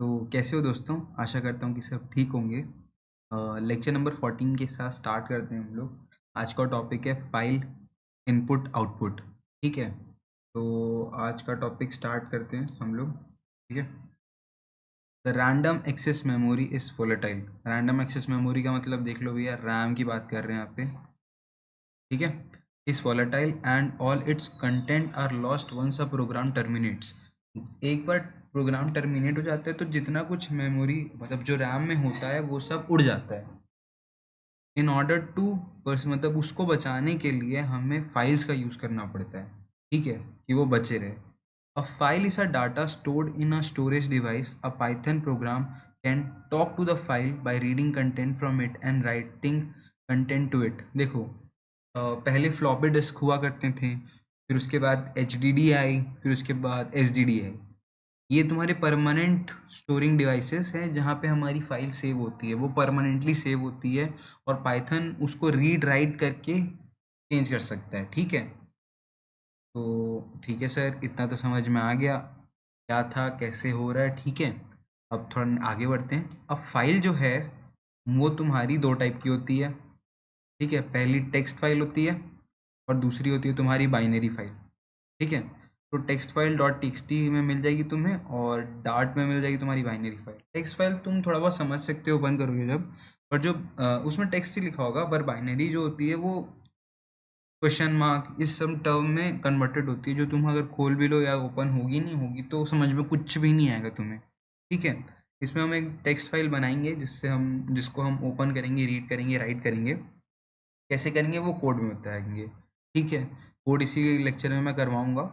तो कैसे हो दोस्तों? आशा करता हूँ कि सब ठीक होंगे। लेक्चर नंबर 14 के साथ स्टार्ट करते हैं हम लोग। आज का टॉपिक है फाइल इनपुट आउटपुट। ठीक है, तो आज का टॉपिक स्टार्ट करते हैं हम लोग। ठीक है, the random access memory is volatile. Random access memory का मतलब देख लो भैया, रैम की बात कर रहे हैं यहाँ पे। ठीक है, is volatile and all its content are lost once a program terminates. एक बार प्रोग्राम टर्मिनेट हो जाता है तो जितना कुछ मेमोरी मतलब जो रैम में होता है वो सब उड़ जाता है। इन ऑर्डर टू बस मतलब उसको बचाने के लिए हमें फाइल्स का यूज़ करना पड़ता है। ठीक है, कि वो बचे रहे। A file is a data stored in a storage device. A Python program can talk to the file by reading content from it and writing content to it. देखो, पहले फ्लॉपी डिस्क हुआ करते थे, फिर उसके बाद एचडीडी आई, फिर उसके बाद एसडीडी आई। ये तुम्हारे परमानेंट स्टोरिंग डिवाइसेस हैं जहाँ पे हमारी फाइल सेव होती है, वो परमानेंटली सेव होती है और पाइथन उसको रीड राइट करके चेंज कर सकता है। ठीक है, तो ठीक है सर, इतना तो समझ में आ गया क्या था कैसे हो रहा है। ठीक है, अब थोड़ा आगे बढ़ते हैं। अब फाइल जो है वो तुम्हारी दो टाइप की होती है। ठीक है, पहली टेक्स्ट फाइल होती है और दूसरी होती है तुम्हारी बाइनरी फाइल। ठीक है, तो टेक्स्ट फाइल डॉट टीएक्सटी में मिल जाएगी तुम्हें और डार्ट में मिल जाएगी तुम्हारी बाइनरी फाइल। टेक्स्ट फाइल तुम थोड़ा बहुत समझ सकते हो ओपन करोगे जब, पर जो उसमें टेक्स्ट ही लिखा होगा, पर बाइनरी जो होती है वो क्वेश्चन मार्क इस सब टर्म में कन्वर्टेड होती है, जो तुम अगर खोल भी लो या ओपन होगी नहीं होगी तो समझ में कुछ भी नहीं आएगा तुम्हें। ठीक है, इसमें हम एक टेक्स्ट फाइल बनाएंगे जिसको हम ओपन करेंगे, रीड करेंगे, राइट करेंगे। कैसे करेंगे वो कोड में बताएंगे। ठीक है, कोड इसी लेक्चर में मैं करवाऊंगा।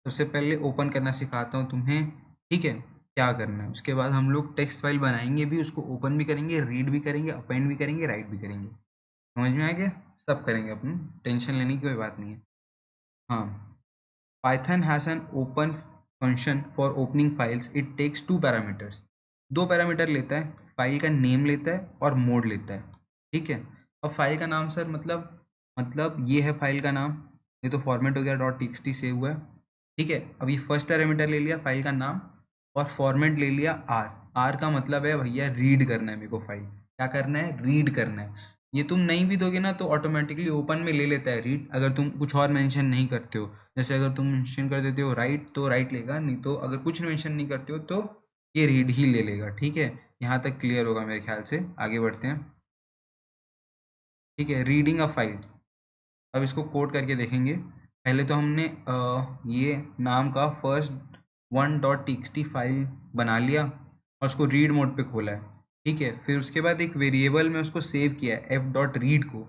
सबसे पहले ओपन करना सिखाता हूँ तुम्हें। ठीक है, क्या करना है, उसके बाद हम लोग टेक्स्ट फाइल बनाएंगे भी, उसको ओपन भी करेंगे, रीड भी करेंगे, अपेंड भी करेंगे, राइट भी करेंगे। समझ में आ गया? सब करेंगे अपन, टेंशन लेने की कोई बात नहीं है। हाँ, Python has an open function for opening files. It takes two parameters. दो पैरामीटर लेता है, फाइल का नेम लेता है और मोड लेता है। ठीक है, अब फाइल का नाम सर मतलब ये है फाइल का नाम। ये तो फॉर्मेट हो गया, डॉट टीएक्सटी सेव हुआ है। ठीक है, अब ये फर्स्ट पैरामीटर ले लिया फाइल का नाम और फॉर्मेट ले लिया आर। आर का मतलब है भैया रीड करना है मेरे को फाइल। क्या करना है? रीड करना है। ये तुम नहीं भी दोगे ना तो ऑटोमेटिकली ओपन में ले लेता है रीड, अगर तुम कुछ और मेंशन नहीं करते हो। जैसे अगर तुम मेंशन कर देते हो राइट तो राइट लेगा, नहीं तो अगर कुछ मेंशन नहीं करते हो तो ये रीड ही ले लेगा। ठीक है, यहाँ तक क्लियर होगा मेरे ख्याल से। आगे बढ़ते हैं। ठीक है, रीडिंग अ फाइल। अब इसको कोड करके देखेंगे। पहले तो हमने ये नाम का first one dot T file बना लिया और उसको रीड मोड पे खोला है। ठीक है, फिर उसके बाद एक वेरिएबल में उसको सेव किया है एफ डॉट रीड को,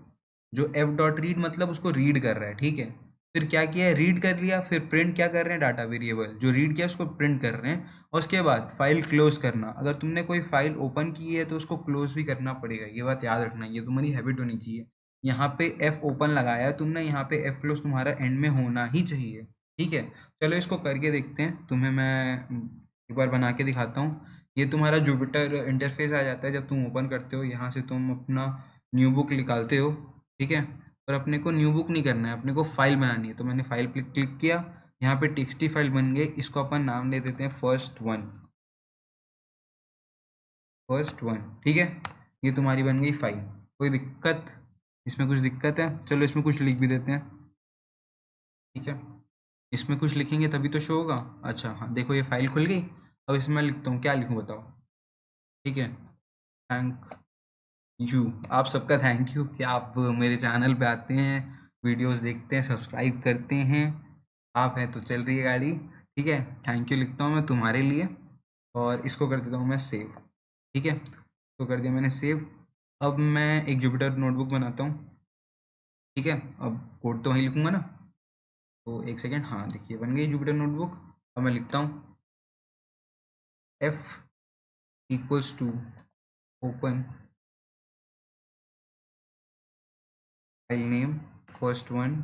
जो एफ डॉट रीड मतलब उसको रीड कर रहा है। ठीक है, फिर क्या किया है, रीड कर लिया, फिर प्रिंट क्या कर रहे हैं, डाटा वेरिएबल जो रीड किया उसको प्रिंट कर रहे हैं। और उसके बाद फाइल क्लोज करना, अगर तुमने कोई फाइल ओपन की है तो उसको क्लोज भी करना पड़ेगा, ये बात याद रखना, ये तुम्हारी हैबिट होनी चाहिए। यहाँ पे एफ ओपन लगाया है तुमने, यहाँ पे एफ क्लोज तुम्हारा एंड में होना ही चाहिए। ठीक है, चलो इसको करके देखते हैं। तुम्हें मैं एक बार बना के दिखाता हूँ। ये तुम्हारा जुपिटर इंटरफेस आ जाता है जब तुम ओपन करते हो। यहाँ से तुम अपना न्यू बुक निकालते हो। ठीक है, पर अपने को न्यू बुक नहीं करना है, अपने को फाइल बनानी है। तो मैंने फाइल पे क्लिक किया, यहाँ पे टेक्स्टी फाइल बन गई। इसको अपन नाम दे देते हैं फर्स्ट वन। फर्स्ट वन, ठीक है, ये तुम्हारी बन गई फाइल। कोई दिक्कत? इसमें कुछ दिक्कत है? चलो इसमें कुछ लिख भी देते हैं। ठीक है, इसमें कुछ लिखेंगे तभी तो शो होगा। अच्छा हाँ, देखो ये फाइल खुल गई। अब इसमें मैं लिखता हूँ, क्या लिखूँ बताओ? ठीक है, थैंक यू। आप सबका थैंक यू कि आप मेरे चैनल पे आते हैं, वीडियोस देखते हैं, सब्सक्राइब करते हैं। आप हैं तो चल रही है गाड़ी। ठीक है, थैंक यू लिखता हूँ मैं तुम्हारे लिए और इसको कर देता हूँ मैं सेव। ठीक है, तो कर दिया मैंने सेव। अब मैं एक जुपिटर नोटबुक बनाता हूँ। ठीक है, अब कोड तो वहीं लिखूंगा ना, तो एक सेकेंड। हाँ देखिए, बन गई जुपिटर नोटबुक। अब मैं लिखता हूँ F equals to open file name first one.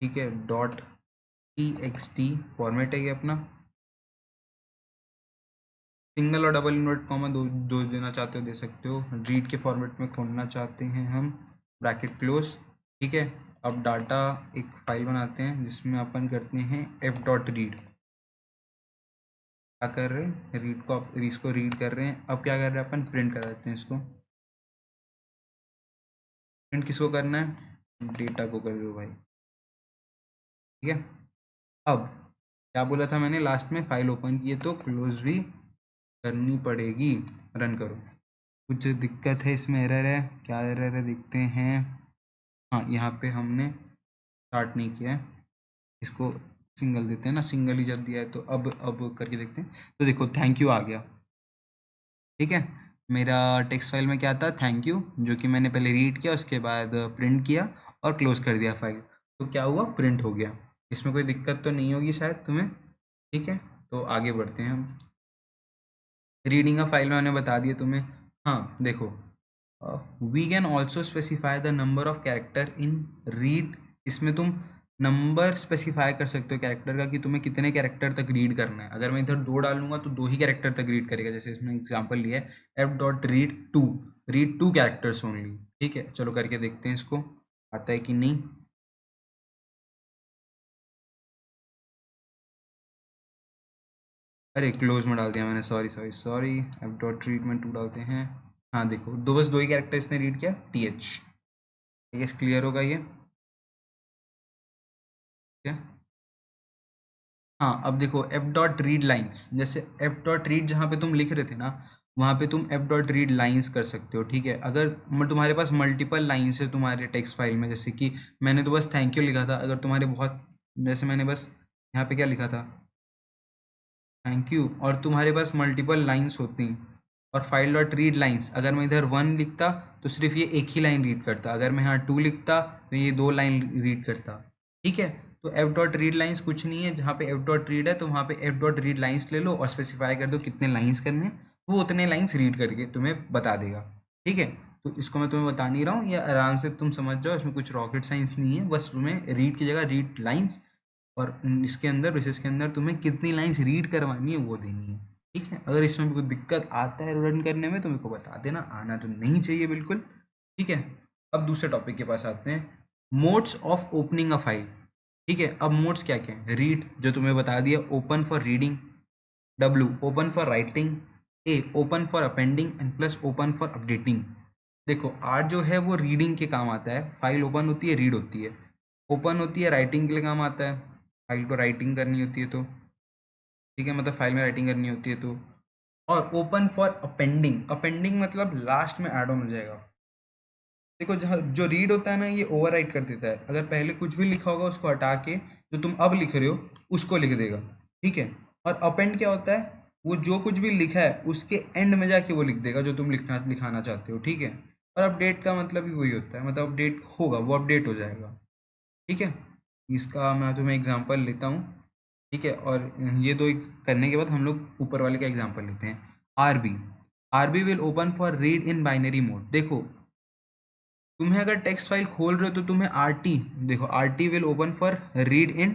ठीक है, dot T X T format है ये अपना। सिंगल और डबल इन्वर्ट कॉमा दो दो देना चाहते हो दे सकते हो। रीड के फॉर्मेट में खोलना चाहते हैं हम, ब्रैकेट क्लोज। ठीक है, अब डाटा एक फाइल बनाते हैं जिसमें अपन करते हैं एफ डॉट रीड। क्या कर रहे हैं, रीड को इसको रीड कर रहे हैं। अब क्या कर रहे हैं अपन, प्रिंट कर देते हैं इसको। प्रिंट किसको करना है, डेटा को कर दो भाई, ठीक है। अब क्या बोला था मैंने लास्ट में, फाइल ओपन किए तो क्लोज भी करनी पड़ेगी। रन करो। कुछ दिक्कत है इसमें, एरर है, क्या एरर है देखते हैं। हाँ, यहाँ पे हमने स्टार्ट नहीं किया है, इसको सिंगल देते हैं ना, सिंगल ही जब दिया है तो अब करके देखते हैं। तो देखो थैंक यू आ गया, ठीक है। मेरा टेक्स्ट फाइल में क्या था, थैंक यू, जो कि मैंने पहले रीड किया, उसके बाद प्रिंट किया और क्लोज कर दिया फाइल। तो क्या हुआ, प्रिंट हो गया। इसमें कोई दिक्कत तो नहीं होगी शायद तुम्हें, ठीक है। तो आगे बढ़ते हैं हम। रीडिंग अ फाइल मैंने बता दिया तुम्हें। हाँ देखो, we can also specify the number of character in read. इसमें तुम नंबर स्पेसिफाई कर सकते हो कैरेक्टर का, कि तुम्हें कितने कैरेक्टर तक रीड करना है। अगर मैं इधर 2 डालूंगा तो 2 ही कैरेक्टर तक रीड करेगा, जैसे इसमें एग्जांपल लिया है F dot read two characters only, ठीक है। चलो करके देखते हैं इसको, आता है कि नहीं। अरे क्लोज में डाल दिया मैंने, sorry sorry sorry, F dot read में 2 डालते हैं। हाँ देखो, बस 2 ही कैरेक्टर इसने रीड किया, टी एच। ठीक है, क्लियर होगा ये, ठीक है। हाँ अब देखो, एफ डॉट रीड लाइन्स, जैसे एफ डॉट रीड जहाँ पे तुम लिख रहे थे ना, वहाँ पे तुम एफ डॉट रीड लाइन्स कर सकते हो, ठीक है। अगर तुम्हारे पास मल्टीपल लाइन्स है तुम्हारे टेक्स्ट फाइल में, जैसे कि मैंने तो बस थैंक यू लिखा था, अगर तुम्हारे बहुत, जैसे मैंने बस यहाँ पे क्या लिखा था, थैंक यू, और तुम्हारे पास मल्टीपल लाइन्स होती और फाइल डॉट रीड लाइन्स, अगर मैं इधर 1 लिखता तो सिर्फ ये एक ही लाइन रीड करता, अगर मैं यहाँ 2 लिखता तो ये 2 लाइन रीड करता, ठीक है। तो एफ डॉट रीड लाइन्स कुछ नहीं है, जहाँ पे एफ डॉट रीड है तो वहाँ पे एफ डॉट रीड लाइन्स ले लो और स्पेसिफाई कर दो कितने लाइन्स करने हैं, वो उतने लाइन्स रीड करके तुम्हें बता देगा, ठीक है। तो इसको मैं तुम्हें बता नहीं रहा हूँ, ये आराम से तुम समझ जाओ, इसमें कुछ रॉकेट साइंस नहीं है, बस तुम्हें रीड की जगह रीड लाइन्स, और इसके अंदर प्रोसेस के अंदर तुम्हें कितनी लाइंस रीड करवानी है वो देनी है, ठीक है। अगर इसमें भी कोई दिक्कत आता है रन करने में तो मेरे को बता देना, आना तो नहीं चाहिए बिल्कुल, ठीक है। अब दूसरे टॉपिक के पास आते हैं, modes of opening a file, ठीक है। अब मोड्स क्या क्या है, रीड जो तुम्हें बता दिया, open for reading, W open for writing, A open for appending and plus open for updating. देखो आर जो है वो रीडिंग के काम आता है, फाइल ओपन होती है, रीड होती है। ओपन होती है, राइटिंग के लिए काम आता है, फाइल को राइटिंग करनी होती है तो, ठीक है, मतलब फाइल में राइटिंग करनी होती है तो। और ओपन फॉर अपेंडिंग, अपेंडिंग मतलब लास्ट में ऐड ऑन हो जाएगा। देखो जहाँ जो रीड होता है ना, ये ओवरराइट कर देता है, अगर पहले कुछ भी लिखा होगा उसको हटा के जो तुम अब लिख रहे हो उसको लिख देगा, ठीक है। और अपेंड क्या होता है, वो जो कुछ भी लिखा है उसके एंड में जाके वो लिख देगा जो तुम लिखाना चाहते हो, ठीक है। और अपडेट का मतलब भी वही होता है, मतलब अपडेट होगा, वो अपडेट हो जाएगा, ठीक है। इसका मैं तुम्हें एग्जांपल लेता हूँ, ठीक है। और ये दो करने के बाद हम लोग ऊपर वाले का एग्जांपल लेते हैं। RB, RB will open for read in binary mode. देखो तुम्हें अगर टेक्स्ट फाइल खोल रहे हो तो तुम्हें आरटी, देखो RT will open for read in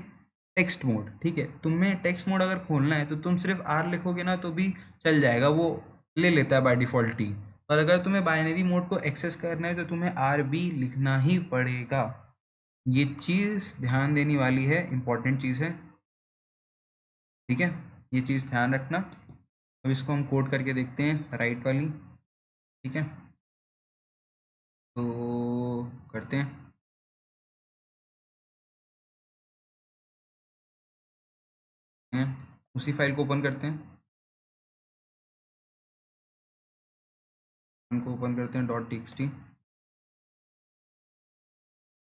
text mode, ठीक है। तुम्हें टेक्स्ट मोड अगर खोलना है तो तुम सिर्फ आर लिखोगे ना तो भी चल जाएगा, वो ले लेता है बाय डिफॉल्ट टी। और अगर तुम्हें बाइनरी मोड को एक्सेस करना है तो तुम्हें आर बी लिखना ही पड़ेगा। ये चीज़ ध्यान देने वाली है, इंपॉर्टेंट चीज़ है, ठीक है। ये चीज़ ध्यान रखना। अब इसको हम कोड करके देखते हैं, राइट वाली, ठीक है। तो करते हैं, उसी फाइल को ओपन करते हैं, उनको ओपन करते हैं डॉट टी,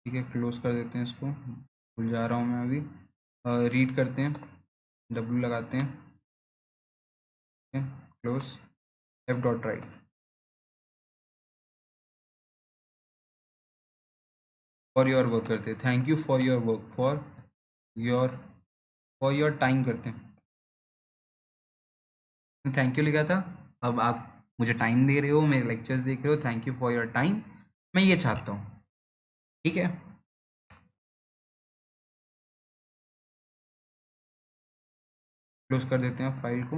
ठीक है। क्लोज कर देते हैं इसको, भूल जा रहा हूँ मैं अभी। रीड करते हैं, डब्ल्यू लगाते हैं, ठीक है। Close, F dot right, for your work करते हैं, thank you for your work, your for your time करते हैं। थैंक यू लिखा था, अब आप मुझे टाइम दे रहे हो, मेरे लेक्चर्स देख रहे हो, thank you for your time, मैं ये चाहता हूँ, ठीक है। क्लोज कर देते हैं फाइल को,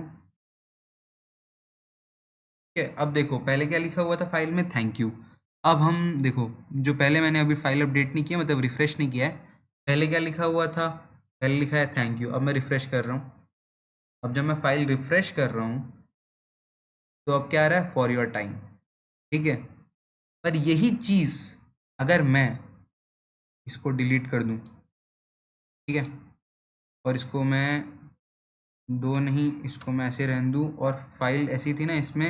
ठीक है। अब देखो पहले क्या लिखा हुआ था फाइल में, थैंक यू। अब हम देखो, जो पहले मैंने अभी फाइल अपडेट नहीं किया, मतलब रिफ्रेश नहीं किया है, पहले क्या लिखा हुआ था, पहले लिखा है थैंक यू। अब मैं रिफ्रेश कर रहा हूँ, अब जब मैं फाइल रिफ्रेश कर रहा हूँ तो अब क्या आ रहा है, फॉर योर टाइम। ठीक है, पर यही चीज़ अगर मैं इसको डिलीट कर दूँ, ठीक है, और इसको मैं दो नहीं, इसको मैं ऐसे रहने दूँ, और फाइल ऐसी थी ना, इसमें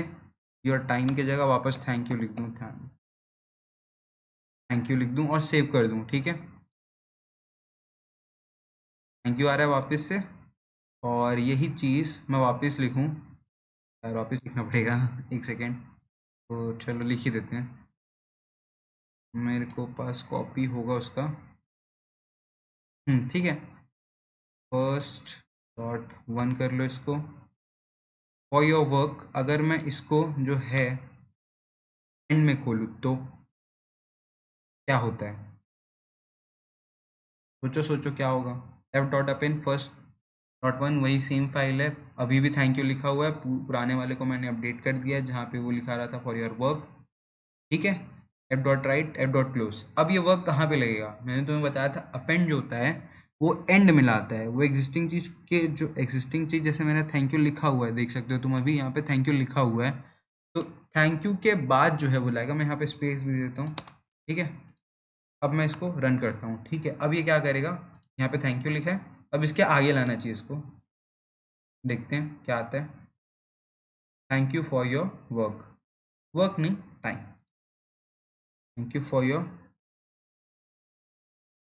योर टाइम की जगह वापस थैंक यू लिख दूँ, थैंक यू लिख दूँ और सेव कर दूँ। ठीक है, थैंक यू आ रहा है वापस से, और यही चीज़ मैं वापस लिखूँ, यार वापस लिखना पड़ेगा एक सेकेंड, तो चलो लिख ही देते हैं, मेरे को पास कॉपी होगा उसका। ठीक है, फर्स्ट डॉट वन कर लो इसको, फॉर योर वर्क। अगर मैं इसको जो है एंड में खोलूँ तो क्या होता है, सोचो सोचो क्या होगा। F dot open first dot one, वही सेम फाइल है, अभी भी थैंक यू लिखा हुआ है, पुराने वाले को मैंने अपडेट कर दिया जहाँ पे वो लिखा रहा था फॉर योर वर्क। ठीक है, F dot right, F dot close. अब ये वर्क कहाँ पे लगेगा, मैंने तुम्हें बताया था अपेंड जो होता है वो एंड में लाता है, वो एग्जिस्टिंग चीज़ के, जो एग्जिस्टिंग चीज़, जैसे मैंने थैंक यू लिखा हुआ है, देख सकते हो तुम अभी यहाँ पे थैंक यू लिखा हुआ है, तो थैंक यू के बाद जो है वो लाएगा। मैं यहाँ पे स्पेस भी देता हूँ। ठीक है, अब मैं इसको रन करता हूँ। ठीक है, अब ये क्या करेगा, यहाँ पे थैंक यू लिखा है, अब इसके आगे लाना चाहिए इसको, देखते हैं क्या आता है। Thank you for your work, work नहीं, time, thank you for your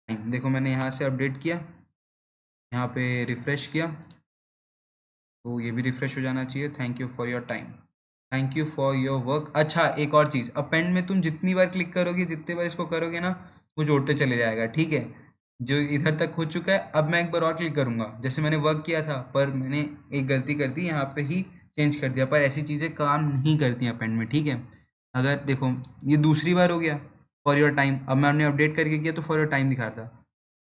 time. देखो मैंने यहाँ से अपडेट किया, यहाँ पे रिफ्रेश किया, तो ये भी रिफ्रेश हो जाना चाहिए। Thank you for your time, thank you for your work. अच्छा, एक और चीज़, अपेंड में तुम जितनी बार क्लिक करोगे, जितनी बार इसको करोगे ना, वो जोड़ते चले जाएगा। ठीक है, जो इधर तक हो चुका है, अब मैं एक बार और क्लिक करूंगा, जैसे मैंने वर्क किया था, पर मैंने एक गलती कर दी, यहाँ पे ही चेंज कर दिया, पर ऐसी चीज़ें काम नहीं करती अपेंड में। ठीक है, अगर देखो ये दूसरी बार हो गया फॉर योर टाइम, अब मैंने अपडेट करके किया तो फॉर योर टाइम दिखा था।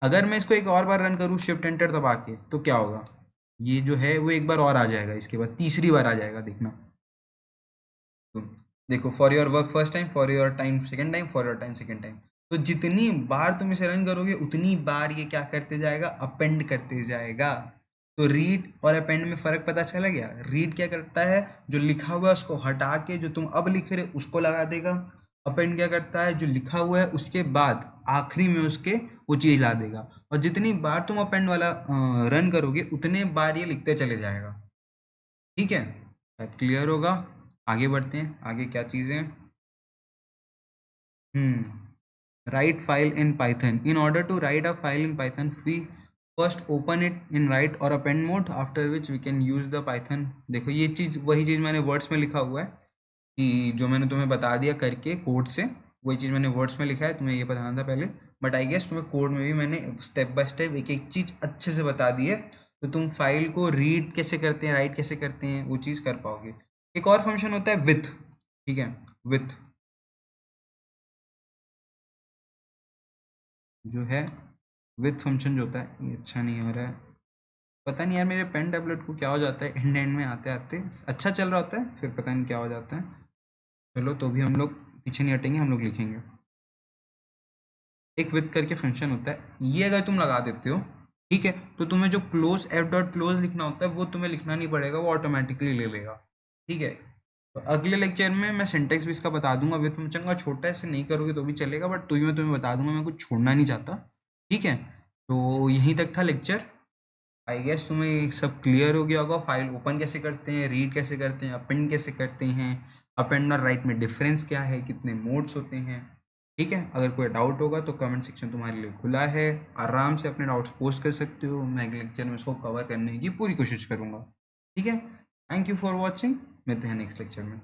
अगर मैं इसको एक और बार रन करूँ शिफ्ट एंटर दबा के, तो क्या होगा, ये जो है वो एक बार और आ जाएगा, इसके बाद तीसरी बार आ जाएगा, देखना। तो देखो, for your work first time, for your time second time, for your time second time. तो जितनी बार तुम इसे रन करोगे उतनी बार ये क्या करते जाएगा, अपेंड करते जाएगा। तो रीड और अपेंड में फर्क पता चला गया। रीड क्या करता है, जो लिखा हुआ है उसको हटा के जो तुम अब लिख रहे उसको लगा देगा। अपेंड क्या करता है, जो लिखा हुआ है उसके बाद आखिरी में उसके वो चीज ला देगा। और जितनी बार तुम अपेंड वाला रन करोगे उतने बार ये लिखते चले जाएगा। ठीक है, क्लियर होगा। आगे बढ़ते हैं, आगे क्या चीज़ें। write file in python. In order to write a file in python, we first open it in write or append mode, after which we can use the python। देखो ये चीज़, वही चीज़ मैंने वर्ड्स में लिखा हुआ है, कि जो मैंने तुम्हें बता दिया करके कोड से, वही चीज़ मैंने वर्ड्स में लिखा है, तुम्हें ये बताना था पहले, बट आई गेस तुम्हें कोड में भी मैंने स्टेप बाय स्टेप एक एक चीज़ अच्छे से बता दी है, तो तुम फाइल को रीड कैसे करते हैं, राइट कैसे करते हैं, वो चीज़ कर पाओगे। एक और फंक्शन होता है विथ। ठीक है, विथ जो है, विथ फंक्शन जो होता है, ये अच्छा नहीं हो रहा है, पता नहीं यार, मेरे पेन टैबलेट को क्या हो जाता है, एंड एंड में आते आते अच्छा चल रहा होता है, फिर पता नहीं क्या हो जाता है। चलो, तो भी हम लोग पीछे नहीं हटेंगे, हम लोग लिखेंगे। एक विथ करके फंक्शन होता है, ये अगर तुम लगा देते हो, ठीक है, तो तुम्हें जो क्लोज, एफ डॉट क्लोज लिखना होता है वो तुम्हें लिखना नहीं पड़ेगा, वो ऑटोमेटिकली ले लेगा। ठीक है, तो अगले लेक्चर में मैं सिंटेक्स भी इसका बता दूंगा। विथ फंक्शन का छोटा है, ऐसे नहीं करोगे तो भी चलेगा, बट तो ही मैं तुम्हें बता दूंगा, मैं कुछ छोड़ना नहीं चाहता। ठीक है, तो यहीं तक था लेक्चर। आई गेस तुम्हें सब क्लियर हो गया होगा, फाइल ओपन कैसे करते हैं, रीड कैसे करते हैं, अपेंड कैसे करते हैं, अपेंड और राइट में डिफरेंस क्या है, कितने मोड्स होते हैं। ठीक है, अगर कोई डाउट होगा तो कमेंट सेक्शन तुम्हारे लिए खुला है, आराम से अपने डाउट्स पोस्ट कर सकते हो, मैं अगले लेक्चर में इसको कवर करने की पूरी कोशिश करूँगा। ठीक है, थैंक यू फॉर वॉचिंग, मिलते हैं नेक्स्ट लेक्चर में।